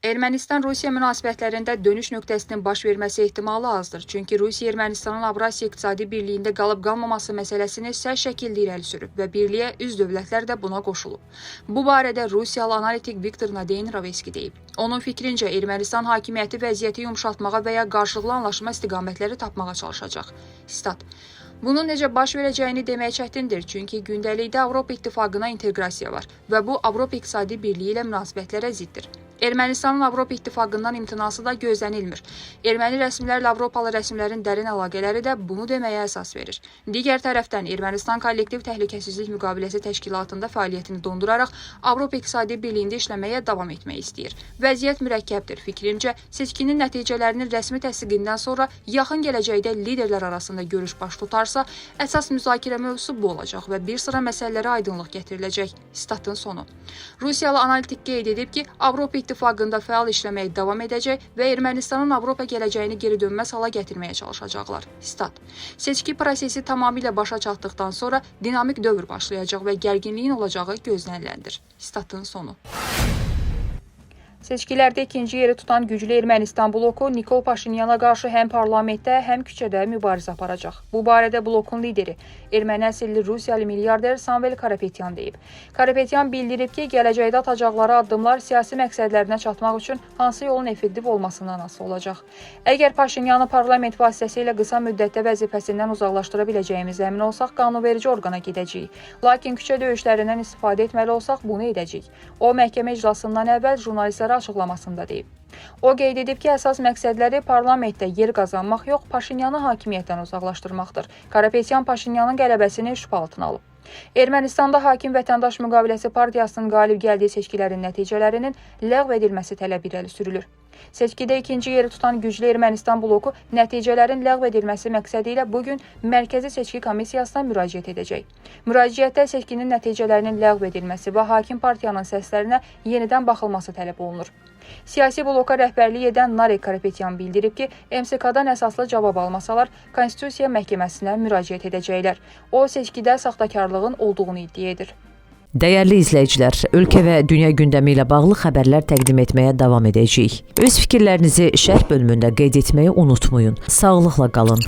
Ermənistan-Rusiya münasibətlərində dönüş nöqtəsinin baş verməsi ehtimalı azdır. Çünki Rusiya Ermənistanın Avrasiya İqtisadi Birliyində qalıb-qalmaması məsələsini sərt şəkildə irəli sürüb və birliyə üzv dövlətlər də buna qoşulub. Bu barədə Rusiyalı analitik Viktor Nadeyn-Ravski deyib. Onun fikrincə, Ermənistan hakimiyyəti vəziyyəti yumşaltmağa və ya qarşılıqlı anlaşma istiqamətləri tapmağa çalışacaq. Stat. Bunun necə baş verəcəyini demək çətindir, çünki gündəlikdə Avropa İttifaqına inteqrasiya var və bu Avropa İqtisadi Birliyi ilə münasibətlərə ziddir. Ermənistanın Avropa İttifaqından imtinası da gözlənilmir. Erməni rəsmilərlə Avropalı rəsmilərin dərin əlaqələri də bunu deməyə əsas verir. Digər tərəfdən Ermənistan Kollektiv Təhlükəsizlik Müqaviləsi Təşkilatında fəaliyyətini donduraraq Avropa İqtisadi Birliyində işləməyə davam etmək istəyir. Vəziyyət mürəkkəbdir. Fikrimcə, seçkinin nəticələrinin rəsmi təsdiqindən sonra yaxın gələcəkdə liderlər arasında görüş baş tutarsa, əsas müzakirə mövzusu bu olacaq və bir sıra məsələlərə aydınlıq gətiriləcək. Statın sonu. Rusiyalı analitik qeyd edib ki, Avropa İttifaqında fəal işləməyə davam edəcək və Ermənistanın Avropa gələcəyini geri dönməz hala gətirməyə çalışacaqlar. Stat. Seçki prosesi tamamilə başa çatdıqdan sonra dinamik dövr başlayacaq və gərginliyin olacağı gözləniləndir. Statın sonu. Seçkilərdə ikinci yeri tutan güclü Ermənistan bloku Nikol Paşinyana qarşı həm parlamentdə, həm küçədə mübarizə aparacaq. Bu barədə blokun lideri, erməni əsilli Rusiyalı milyarder Samvel Karapetyan deyib. Karapetyan bildirib ki, gələcəkdə atacaqları addımlar siyasi məqsədlərinə çatmaq üçün hansı yolun effektiv olmasından asılı olacaq. Əgər Paşinyanı parlament vasitəsilə qısa müddətdə vəzifəsindən uzaqlaşdıra biləcəyimiz əmin olsaq, qanunverici orqana gedəcəyik. Lakin küçə döyüşlərindən istifadə etməli olsaq, bunu edəcəyik. O, məhkəmə iclasından əvvəl jurnalistlərə açıqlamasında deyib. O qeyd edib ki, əsas məqsədləri parlamentdə yer qazanmaq yox, Paşinyanı hakimiyyətdən uzaqlaşdırmaqdır. Karapetyan Paşinyanın qələbəsini şübhə altına alıb. Ermənistanda Hakim Vətəndaş Müqaviləsi Partiyasının qalib gəldiyi seçkilərin nəticələrinin ləğv edilməsi tələbi irəli sürülür. Seçkidə ikinci yeri tutan güclü Ermənistan bloku nəticələrin ləğv edilməsi məqsədi ilə bugün Mərkəzi Seçki Komissiyasına müraciət edəcək. Müraciətdə seçkinin nəticələrinin ləğv edilməsi və hakim partiyanın səslərinə yenidən baxılması tələb olunur. Siyasi bloka rəhbərlik edən Narek Karapetyan bildirib ki, MSK-dan əsaslı cavab almasalar, Konstitusiya Məhkəməsinə müraciət edəcəklər. O, seçkidə saxtakarlığın olduğunu iddia edir. Dəyərli izləyicilər, ölkə və dünya gündəmi ilə bağlı xəbərlər təqdim etməyə davam edəcəyik. Öz fikirlərinizi şərh bölümündə qeyd etməyi unutmayın. Sağlıqla qalın.